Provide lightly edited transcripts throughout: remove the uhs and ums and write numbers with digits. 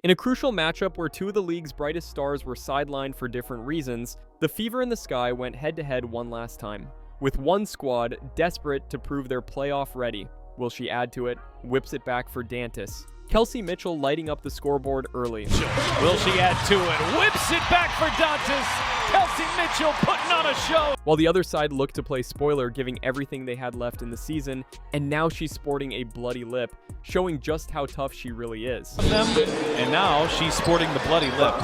In a crucial matchup where two of the league's brightest stars were sidelined for different reasons, the Fever and the Sky went head-to-head one last time, with one squad desperate to prove they're playoff ready. Will she add to it? Whips it back for Dantas. Kelsey Mitchell lighting up the scoreboard early. Will she add to it? Whips it back for Dantas. Kelsey Mitchell putting on a show. While the other side looked to play spoiler, giving everything they had left in the season, and now she's sporting a bloody lip, showing just how tough she really is. And now she's sporting the bloody lip.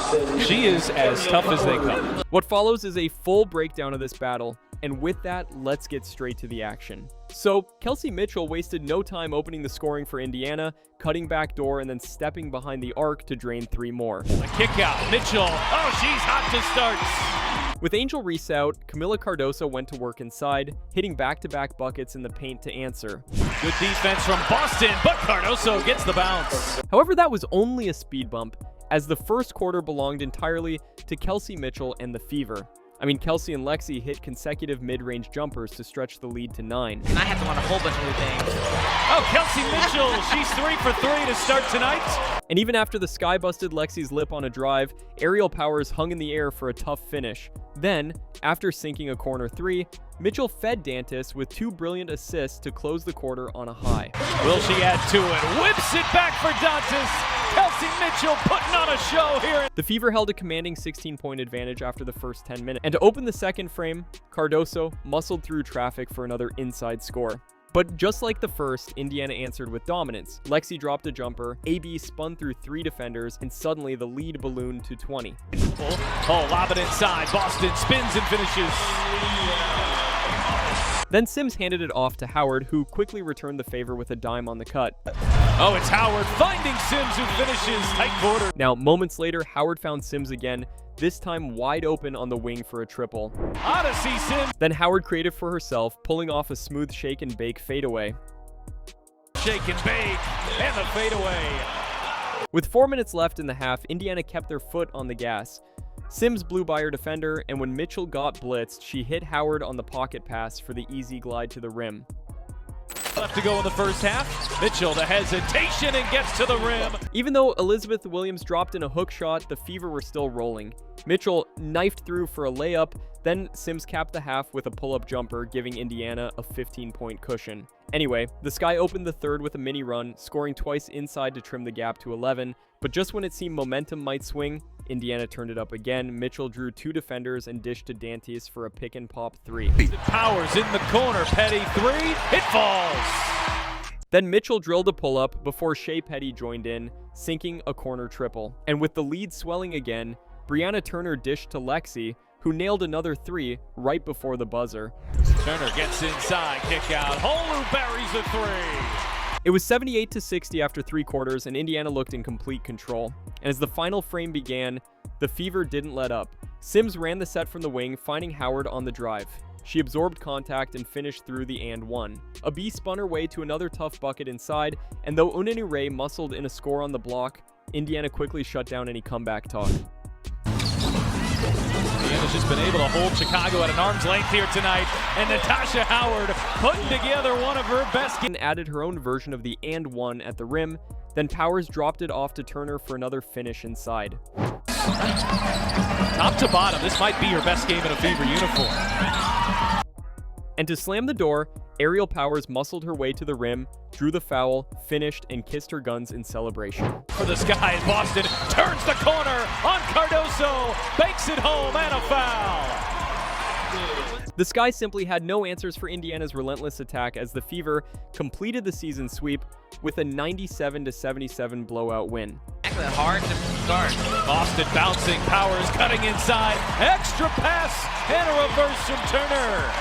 She is as tough as they come. What follows is a full breakdown of this battle, and with that, let's get straight to the action. So, Kelsey Mitchell wasted no time opening the scoring for Indiana, cutting back door, and then stepping behind the arc to drain 3 more. The kick out, Mitchell, oh, she's hot to start. With Angel Reese out, Camila Cardoso went to work inside, hitting back-to-back buckets in the paint to answer. Good defense from Boston, but Cardoso gets the bounce. However, that was only a speed bump, as the first quarter belonged entirely to Kelsey Mitchell and the Fever. I mean, Kelsey and Lexi hit consecutive mid-range jumpers to stretch the lead to 9. And I have to learn a whole bunch of new things. Oh, Kelsey Mitchell, she's 3 for 3 to start tonight. And even after the Sky busted Lexi's lip on a drive, Aerial Powers hung in the air for a tough finish. Then, after sinking a corner 3, Mitchell fed Dantas with 2 brilliant assists to close the quarter on a high. Will she add to it? Whips it back for Dantas. Kelsey Mitchell putting on a show here. The Fever held a commanding 16-point advantage after the first 10 minutes. And to open the second frame, Cardoso muscled through traffic for another inside score. But just like the first, Indiana answered with dominance. Lexi dropped a jumper, AB spun through 3 defenders, and suddenly the lead ballooned to 20. Oh, lob it inside. Boston spins and finishes. Then Sims handed it off to Howard, who quickly returned the favor with a dime on the cut. Oh, it's Howard finding Sims, who finishes tight quarter. Now, moments later, Howard found Sims again, this time wide open on the wing for a triple. Odyssey Sims. Then Howard created for herself, pulling off a smooth shake and bake fadeaway. Shake and bake, and the fadeaway. With 4 minutes left in the half, Indiana kept their foot on the gas. Sims blew by her defender, and when Mitchell got blitzed, she hit Howard on the pocket pass for the easy glide to the rim. Left to go in the first half. Mitchell, the hesitation, and gets to the rim. Even though Elizabeth Williams dropped in a hook shot, the Fever were still rolling. Mitchell knifed through for a layup, then Sims capped the half with a pull-up jumper, giving Indiana a 15-point cushion. Anyway, the Sky opened the third with a mini run, scoring twice inside to trim the gap to 11, but just when it seemed momentum might swing, Indiana turned it up again. Mitchell drew 2 defenders and dished to Dantas for a pick-and-pop 3. Powers in the corner, Petty 3, it falls! Then Mitchell drilled a pull-up before Shea Petty joined in, sinking a corner triple. And with the lead swelling again, Brianna Turner dished to Lexi, who nailed another 3 right before the buzzer. Turner gets inside, kick out, Holu buries a 3! It was 78-60 after 3 quarters, and Indiana looked in complete control. And as the final frame began, the Fever didn't let up. Sims ran the set from the wing, finding Howard on the drive. She absorbed contact and finished through the and one. A B spun her way to another tough bucket inside, and though Uneni Ray muscled in a score on the block, Indiana quickly shut down any comeback talk. Indiana's just been able to hold Chicago at an arm's length here tonight, and Natasha Howard putting together one of her best and added her own version of the and one at the rim, then Powers dropped it off to Turner for another finish inside. Top to bottom, this might be her best game in a Fever uniform. And to slam the door, Aerial Powers muscled her way to the rim, drew the foul, finished, and kissed her guns in celebration. For the Sky, Boston turns the corner on Cardoso, banks it home, and a foul. The Sky simply had no answers for Indiana's relentless attack as the Fever completed the season sweep with a 97-77 blowout win. Actually hard to guard. Boston bouncing, Powers cutting inside, extra pass, and a reverse from Turner.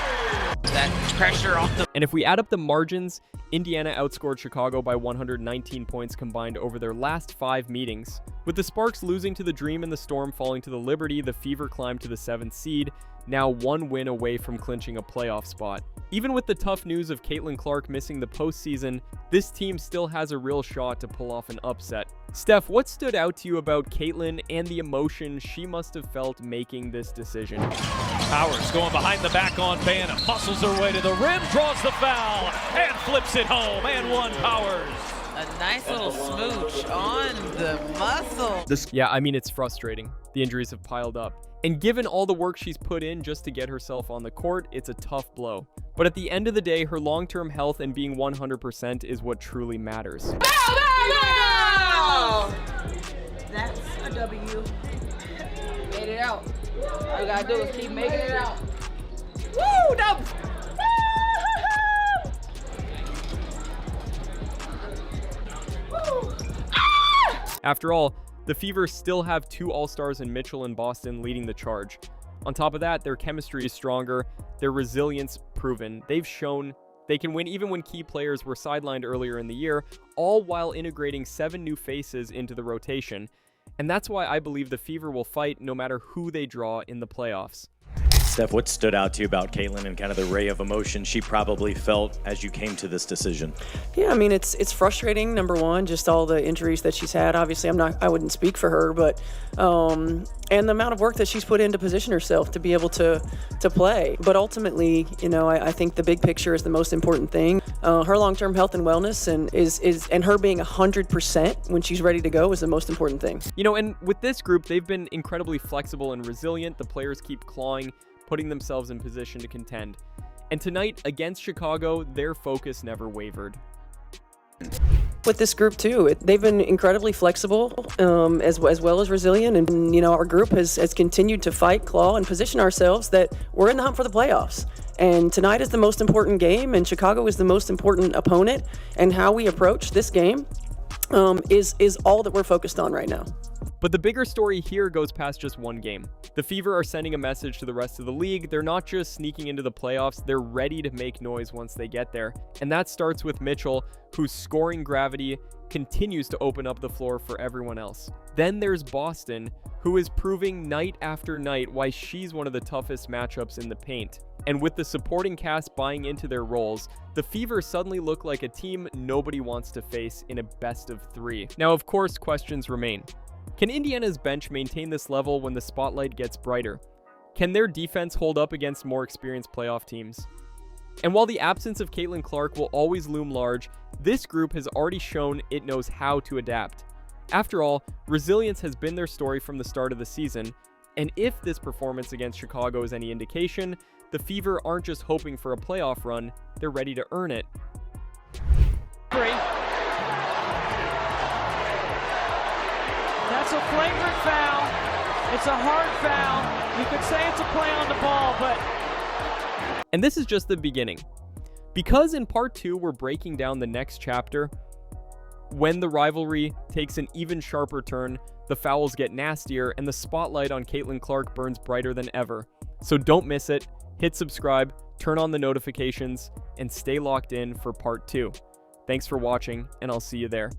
That pressure off the... And if we add up the margins, Indiana outscored Chicago by 119 points combined over their last 5 meetings. With the Sparks losing to the Dream and the Storm falling to the Liberty, the Fever climbed to the 7th seed, now 1 win away from clinching a playoff spot. Even with the tough news of Caitlyn Clark missing the postseason, this team still has a real shot to pull off an upset. Steph, what stood out to you about Caitlyn and the emotion she must have felt making this decision? Powers going behind the back on Banna, muscles her way to the rim, draws the foul, and flips it home, and 1 Powers. A nice little smooch on the muscle. Yeah, I mean, it's frustrating. The injuries have piled up. And given all the work she's put in just to get herself on the court, it's a tough blow. But at the end of the day, her long-term health and being 100% is what truly matters. That's a W. Made it out. All we gotta do is keep making it out. Woo! Dubs! After all, the Fever still have 2 All-Stars in Mitchell and Boston leading the charge. On top of that, their chemistry is stronger, their resilience proven. They've shown they can win even when key players were sidelined earlier in the year, all while integrating 7 new faces into the rotation. And that's why I believe the Fever will fight no matter who they draw in the playoffs. Steph, what stood out to you about Caitlyn and kind of the ray of emotion she probably felt as you came to this decision? Yeah, I mean, it's frustrating, number one, just all the injuries that she's had. Obviously, I wouldn't speak for her, but and the amount of work that she's put in to position herself to be able to play. But ultimately, you know, I think the big picture is the most important thing. Her long-term health and wellness and her being 100% when she's ready to go is the most important thing. You know, and with this group, they've been incredibly flexible and resilient. The players keep clawing, putting themselves in position to contend. And tonight, against Chicago, their focus never wavered. With this group too, they've been incredibly flexible, as well as resilient, and you know, our group has continued to fight, claw, and position ourselves that we're in the hunt for the playoffs. And tonight is the most important game, and Chicago is the most important opponent, and how we approach this game is all that we're focused on right now. But the bigger story here goes past just one game. The Fever are sending a message to the rest of the league. They're not just sneaking into the playoffs, they're ready to make noise once they get there. And that starts with Mitchell, whose scoring gravity continues to open up the floor for everyone else. Then there's Boston, who is proving night after night why she's one of the toughest matchups in the paint. And with the supporting cast buying into their roles, the Fever suddenly look like a team nobody wants to face in a best of 3. Now, of course, questions remain. Can Indiana's bench maintain this level when the spotlight gets brighter? Can their defense hold up against more experienced playoff teams? And while the absence of Caitlyn Clark will always loom large, this group has already shown it knows how to adapt. After all, resilience has been their story from the start of the season, and if this performance against Chicago is any indication, the Fever aren't just hoping for a playoff run, they're ready to earn it. That's a flagrant foul. It's a hard foul. You could say it's a play on the ball, but... And this is just the beginning. Because in part 2, we're breaking down the next chapter, when the rivalry takes an even sharper turn, the fouls get nastier, and the spotlight on Caitlyn Clark burns brighter than ever. So don't miss it, hit subscribe, turn on the notifications, and stay locked in for part 2. Thanks for watching, and I'll see you there.